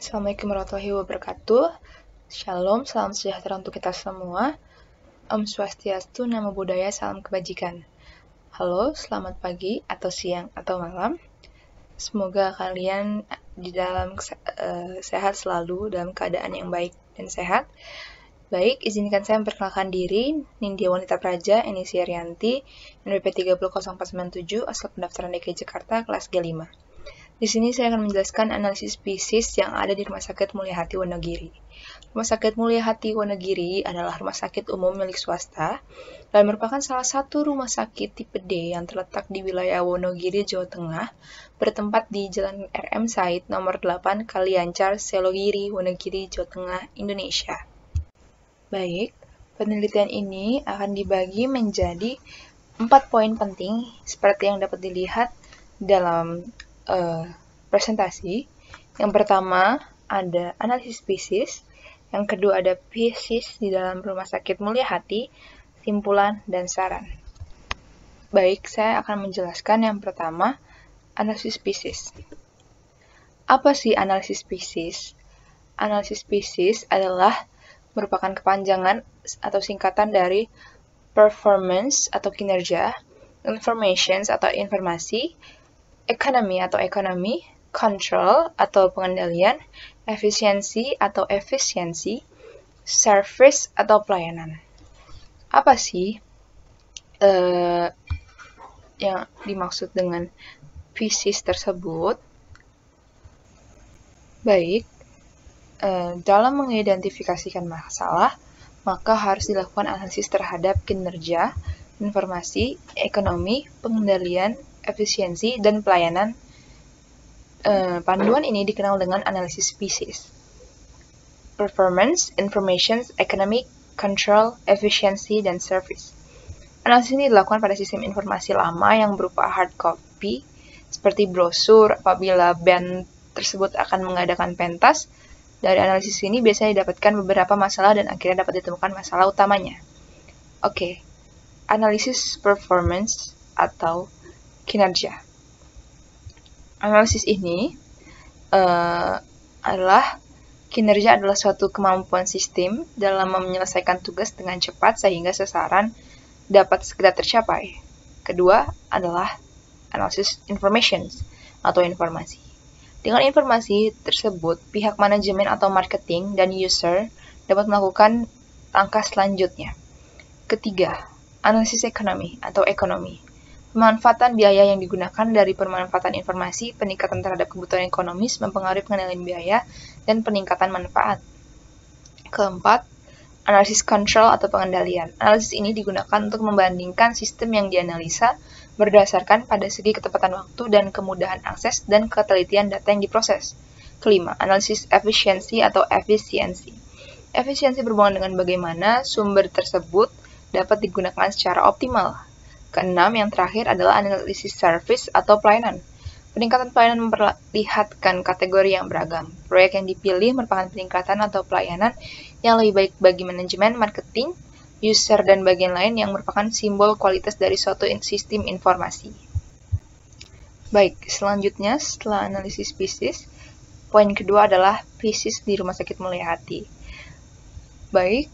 Assalamualaikum warahmatullahi wabarakatuh. Shalom, salam sejahtera untuk kita semua. Om Swastiastu, Namo Buddhaya, salam kebajikan. Halo, selamat pagi atau siang atau malam. Semoga kalian di dalam sehat selalu, dalam keadaan yang baik dan sehat. Baik, izinkan saya memperkenalkan diri, Nindya Wanita Praja, Enisi Arianti, NPP 300497, asal pendaftaran DKI Jakarta, kelas G5. Di sini saya akan menjelaskan analisis spesies yang ada di Rumah Sakit Mulia Hati Wonogiri. Rumah Sakit Mulia Hati Wonogiri adalah rumah sakit umum milik swasta dan merupakan salah satu rumah sakit tipe D yang terletak di wilayah Wonogiri, Jawa Tengah, bertempat di Jalan RM Said nomor 8 Kaliancar, Selogiri, Wonogiri, Jawa Tengah, Indonesia. Baik, penelitian ini akan dibagi menjadi 4 poin penting seperti yang dapat dilihat dalam presentasi. Yang pertama ada analisis spesies, yang kedua ada spesies di dalam Rumah Sakit Mulia Hati, simpulan dan saran. Baik, saya akan menjelaskan yang pertama, analisis spesies. Apa sih analisis spesies? Analisis spesies adalah merupakan kepanjangan atau singkatan dari performance atau kinerja, informations atau informasi, economy atau ekonomi, control atau pengendalian, efisiensi atau efisiensi, service atau pelayanan. Apa sih yang dimaksud dengan spesies tersebut? Baik, dalam mengidentifikasikan masalah, maka harus dilakukan analisis terhadap kinerja, informasi, ekonomi, pengendalian, efisiensi, dan pelayanan. Panduan ini dikenal dengan analisis spesies. Performance, information, economic, control, efficiency, dan service. Analisis ini dilakukan pada sistem informasi lama yang berupa hard copy, seperti brosur apabila band tersebut akan mengadakan pentas. Dari analisis ini biasanya didapatkan beberapa masalah dan akhirnya dapat ditemukan masalah utamanya. Oke, analisis performance atau kinerja. Analisis ini kinerja adalah suatu kemampuan sistem dalam menyelesaikan tugas dengan cepat sehingga sasaran dapat segera tercapai. Kedua adalah analisis information atau informasi. Dengan informasi tersebut, pihak manajemen atau marketing dan user dapat melakukan langkah selanjutnya. Ketiga, analisis ekonomi atau ekonomi. Pemanfaatan biaya yang digunakan dari pemanfaatan informasi, peningkatan terhadap kebutuhan ekonomis, mempengaruhi pengendalian biaya, dan peningkatan manfaat. Keempat, analisis control atau pengendalian. Analisis ini digunakan untuk membandingkan sistem yang dianalisa berdasarkan pada segi ketepatan waktu dan kemudahan akses dan ketelitian data yang diproses. Kelima, analisis efisiensi atau efisiensi. Efisiensi berhubungan dengan bagaimana sumber tersebut dapat digunakan secara optimal. Keenam, yang terakhir adalah analisis service atau pelayanan. Peningkatan pelayanan memperlihatkan kategori yang beragam. Proyek yang dipilih merupakan peningkatan atau pelayanan yang lebih baik bagi manajemen, marketing, user, dan bagian lain yang merupakan simbol kualitas dari suatu sistem informasi. Baik, selanjutnya setelah analisis spesies, poin kedua adalah spesies di Rumah Sakit Mulia Hati. Baik,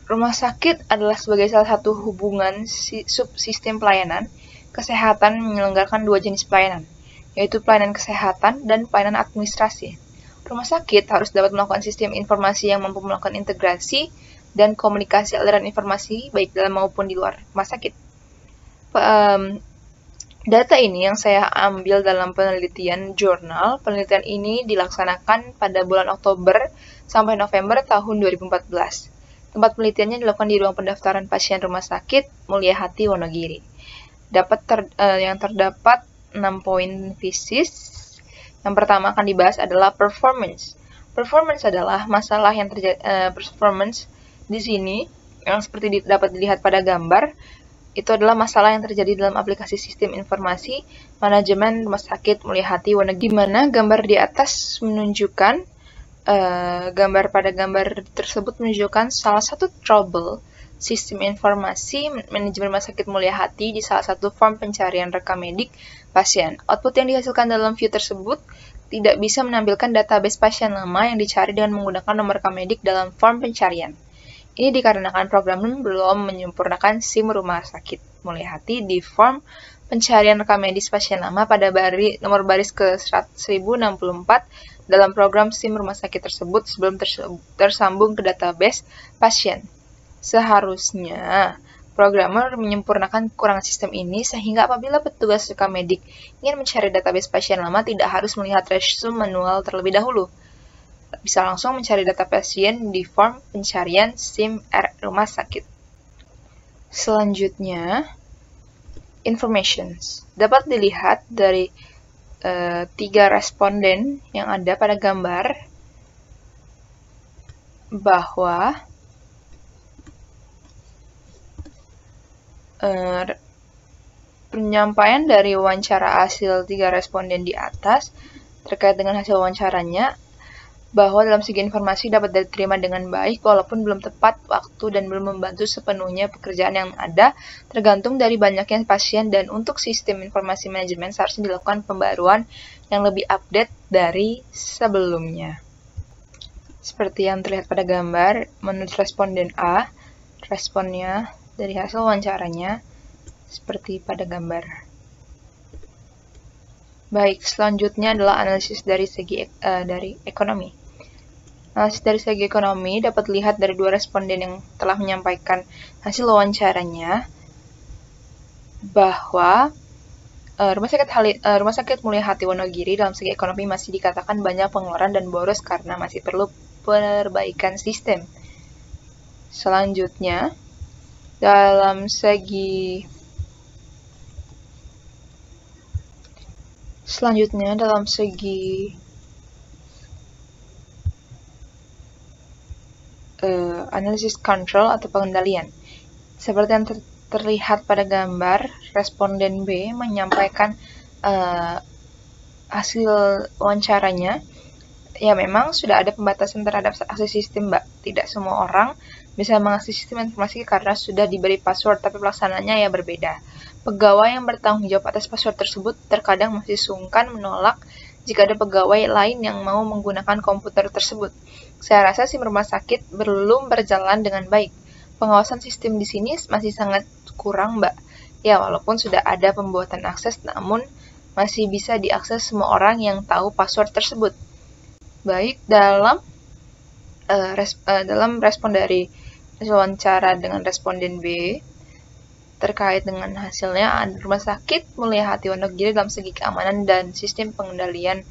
rumah sakit adalah sebagai salah satu hubungan subsistem pelayanan kesehatan menyelenggarakan dua jenis pelayanan, yaitu pelayanan kesehatan dan pelayanan administrasi. Rumah sakit harus dapat melakukan sistem informasi yang mampu melakukan integrasi dan komunikasi aliran informasi baik dalam maupun di luar rumah sakit. Data ini yang saya ambil dalam penelitian jurnal. Penelitian ini dilaksanakan pada bulan Oktober sampai November tahun 2014. Tempat penelitiannya dilakukan di ruang pendaftaran pasien Rumah Sakit Mulia Hati Wonogiri. Yang terdapat 6 poin spesies. Yang pertama akan dibahas adalah performance. Performance adalah masalah yang terjadi. Performance di sini yang seperti dapat dilihat pada gambar, itu adalah masalah yang terjadi dalam aplikasi sistem informasi manajemen Rumah Sakit Mulia Hati Wonogiri. Di mana gambar di atas menunjukkan gambar tersebut menunjukkan salah satu trouble sistem informasi manajemen Rumah Sakit Mulia Hati di salah satu form pencarian rekam medik pasien. Output yang dihasilkan dalam view tersebut tidak bisa menampilkan database pasien lama yang dicari dengan menggunakan nomor rekam medik dalam form pencarian. Ini dikarenakan program belum menyempurnakan SIM rumah sakit Mulyahati di form pencarian rekam medis pasien lama pada nomor baris ke 1064 dalam program SIM rumah sakit tersebut sebelum tersambung ke database pasien. Seharusnya programmer menyempurnakan kekurangan sistem ini sehingga apabila petugas rekam medik ingin mencari database pasien lama tidak harus melihat resume manual terlebih dahulu. Bisa langsung mencari data pasien di form pencarian SIM rumah sakit. Selanjutnya, informations. Dapat dilihat dari 3 responden yang ada pada gambar bahwa penyampaian dari wawancara hasil 3 responden di atas terkait dengan hasil wawancaranya bahwa dalam segi informasi dapat diterima dengan baik walaupun belum tepat waktu dan belum membantu sepenuhnya pekerjaan yang ada tergantung dari banyaknya pasien dan untuk sistem informasi manajemen seharusnya dilakukan pembaruan yang lebih update dari sebelumnya. Seperti yang terlihat pada gambar, menurut responden A, responnya dari hasil wawancaranya seperti pada gambar. Baik, selanjutnya adalah analisis dari segi ekonomi. Analisis dari segi ekonomi dapat dilihat dari 2 responden yang telah menyampaikan hasil wawancaranya bahwa Rumah Sakit Mulyahati Wonogiri dalam segi ekonomi masih dikatakan banyak pengeluaran dan boros karena masih perlu perbaikan sistem. Selanjutnya, dalam segi analisis control atau pengendalian. Seperti yang terlihat pada gambar, responden B menyampaikan hasil wawancaranya. Ya, memang sudah ada pembatasan terhadap akses sistem, Mbak. Tidak semua orang bisa mengakses sistem informasi karena sudah diberi password, tapi pelaksanaannya ya berbeda. Pegawai yang bertanggung jawab atas password tersebut terkadang masih sungkan menolak jika ada pegawai lain yang mau menggunakan komputer tersebut. Saya rasa SIM rumah sakit belum berjalan dengan baik. Pengawasan sistem di sini masih sangat kurang, Mbak. Ya, walaupun sudah ada pembuatan akses, namun masih bisa diakses semua orang yang tahu password tersebut. Baik, dalam respon dari hasil wawancara dengan responden B, terkait dengan hasilnya, Rumah Sakit Mulyahati Wonogiri dalam segi keamanan dan sistem pengendalian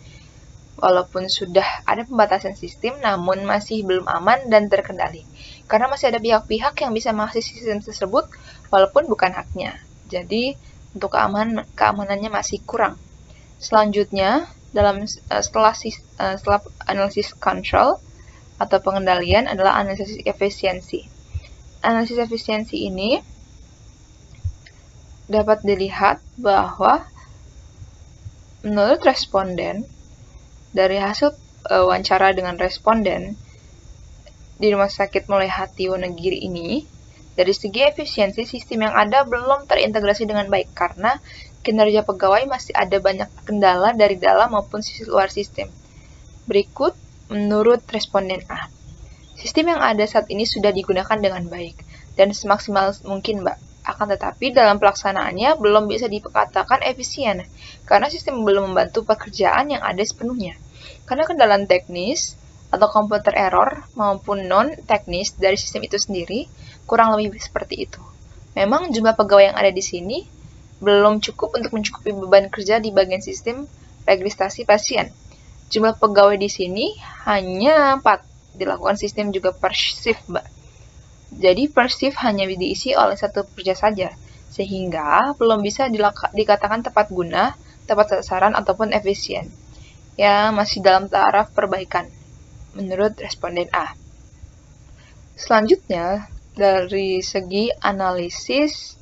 walaupun sudah ada pembatasan sistem, namun masih belum aman dan terkendali. Karena masih ada pihak-pihak yang bisa mengakses sistem tersebut, walaupun bukan haknya. Jadi, untuk keamanannya masih kurang. Selanjutnya, setelah analisis control atau pengendalian adalah analisis efisiensi. Analisis efisiensi ini dapat dilihat bahwa menurut responden, dari hasil wawancara dengan responden di Rumah Sakit Mulyahati Wonogiri ini, dari segi efisiensi sistem yang ada belum terintegrasi dengan baik karena kinerja pegawai masih ada banyak kendala dari dalam maupun sisi luar sistem. Berikut menurut responden A. Sistem yang ada saat ini sudah digunakan dengan baik dan semaksimal mungkin, Mbak. Akan tetapi dalam pelaksanaannya belum bisa dikatakan efisien karena sistem belum membantu pekerjaan yang ada sepenuhnya. Karena kendala teknis atau komputer error maupun non-teknis dari sistem itu sendiri kurang lebih seperti itu. Memang jumlah pegawai yang ada di sini belum cukup untuk mencukupi beban kerja di bagian sistem registrasi pasien. Jumlah pegawai di sini hanya 4. Dilakukan sistem juga per shift, Mbak. Jadi per shift hanya diisi oleh 1 pekerja saja, sehingga belum bisa dikatakan tepat guna, tepat sasaran, ataupun efisien. Ya, masih dalam taraf perbaikan, menurut responden A. Selanjutnya, dari segi analisis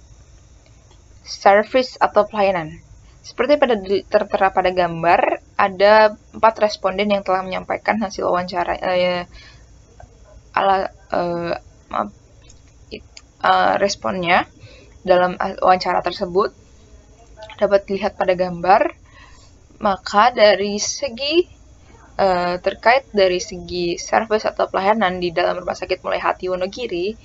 service atau pelayanan. Seperti tertera pada gambar, ada 4 responden yang telah menyampaikan hasil wawancara responnya dalam wawancara tersebut. Dapat dilihat pada gambar Maka dari segi terkait dari segi service atau pelayanan di dalam Rumah Sakit Mulai Hati Wonogiri,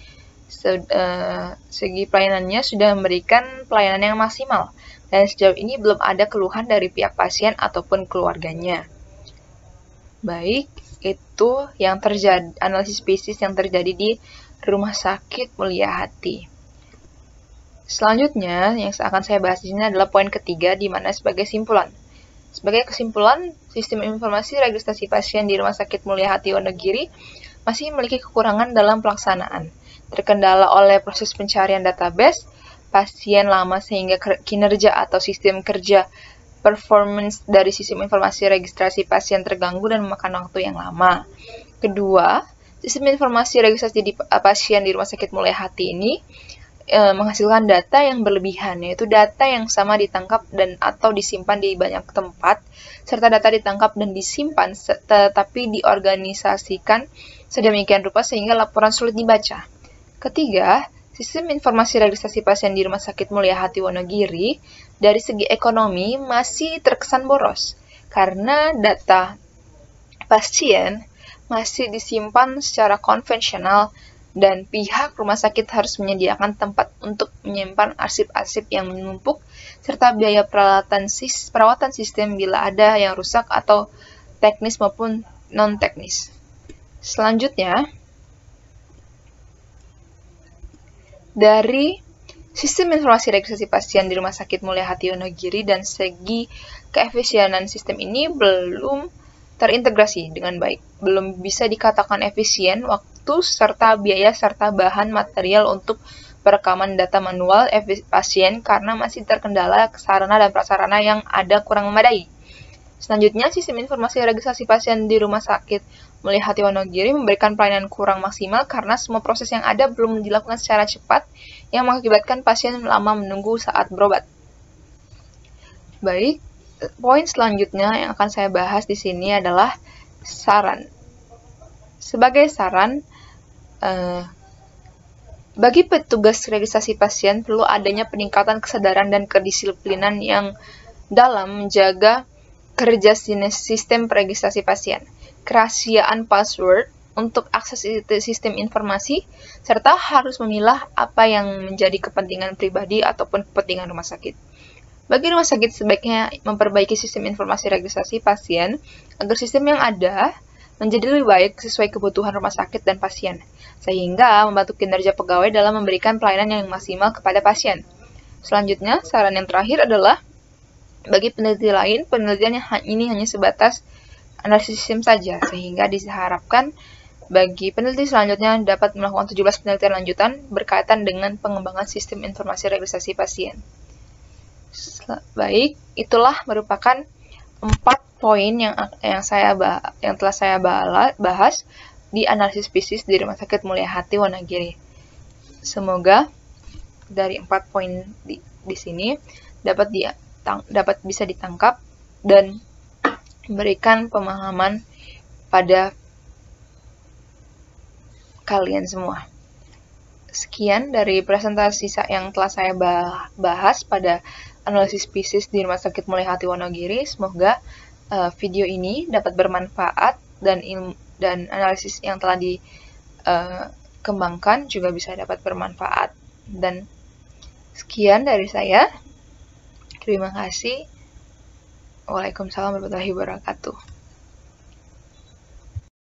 segi pelayanannya sudah memberikan pelayanan yang maksimal, dan sejauh ini belum ada keluhan dari pihak pasien ataupun keluarganya. Baik, itu yang terjadi, analisis spesies yang terjadi di Rumah Sakit Mulia Hati. Selanjutnya, yang akan saya bahas di sini adalah poin ketiga, di mana sebagai simpulan. Sebagai kesimpulan, sistem informasi registrasi pasien di Rumah Sakit Mulia Hati Wonogiri masih memiliki kekurangan dalam pelaksanaan, terkendala oleh proses pencarian database pasien lama sehingga kinerja atau sistem kerja performance dari sistem informasi registrasi pasien terganggu dan memakan waktu yang lama. Kedua, sistem informasi registrasi pasien di Rumah Sakit Mulia Hati ini menghasilkan data yang berlebihan, yaitu data yang sama ditangkap dan atau disimpan di banyak tempat, serta data ditangkap dan disimpan tetapi diorganisasikan sedemikian rupa sehingga laporan sulit dibaca. Ketiga, sistem informasi registrasi pasien di Rumah Sakit Mulia Hati Wonogiri dari segi ekonomi masih terkesan boros, karena data pasien masih disimpan secara konvensional dan pihak rumah sakit harus menyediakan tempat untuk menyimpan arsip-arsip yang menumpuk, serta biaya perawatan sistem bila ada yang rusak atau teknis maupun non-teknis. Selanjutnya, dari sistem informasi registrasi pasien di Rumah Sakit Mulia Hati Wonogiri dan segi keefisienan sistem ini belum terintegrasi dengan baik. Belum bisa dikatakan efisien waktu serta biaya serta bahan material untuk perekaman data manual pasien karena masih terkendala sarana dan prasarana yang ada kurang memadai. Selanjutnya, sistem informasi registrasi pasien di Rumah Sakit Mulia Hati Wonogiri memberikan pelayanan kurang maksimal karena semua proses yang ada belum dilakukan secara cepat yang mengakibatkan pasien lama menunggu saat berobat. Baik, poin selanjutnya yang akan saya bahas di sini adalah saran. Sebagai saran, bagi petugas registrasi pasien perlu adanya peningkatan kesadaran dan kedisiplinan yang dalam menjaga kerja sistem registrasi pasien, kerahasiaan password untuk akses sistem informasi, serta harus memilah apa yang menjadi kepentingan pribadi ataupun kepentingan rumah sakit. Bagi rumah sakit sebaiknya memperbaiki sistem informasi registrasi pasien agar sistem yang ada menjadi lebih baik sesuai kebutuhan rumah sakit dan pasien, sehingga membantu kinerja pegawai dalam memberikan pelayanan yang maksimal kepada pasien. Selanjutnya, saran yang terakhir adalah, bagi peneliti lain, penelitian ini hanya sebatas analisis sistem saja, sehingga diharapkan bagi peneliti selanjutnya dapat melakukan 17 penelitian lanjutan berkaitan dengan pengembangan sistem informasi registrasi pasien. Baik, itulah merupakan 4 poin yang telah saya bahas di analisis spesies di Rumah Sakit Mulia Hati Wonogiri. Semoga dari 4 poin di sini dapat bisa ditangkap dan memberikan pemahaman pada kalian semua. Sekian dari presentasi yang telah saya bahas pada analisis spesies di Rumah Sakit Mulia Hati Wonogiri. Semoga video ini dapat bermanfaat dan analisis yang telah dikembangkan juga bisa dapat bermanfaat. Dan sekian dari saya. Terima kasih. Waalaikumsalam warahmatullahi wabarakatuh.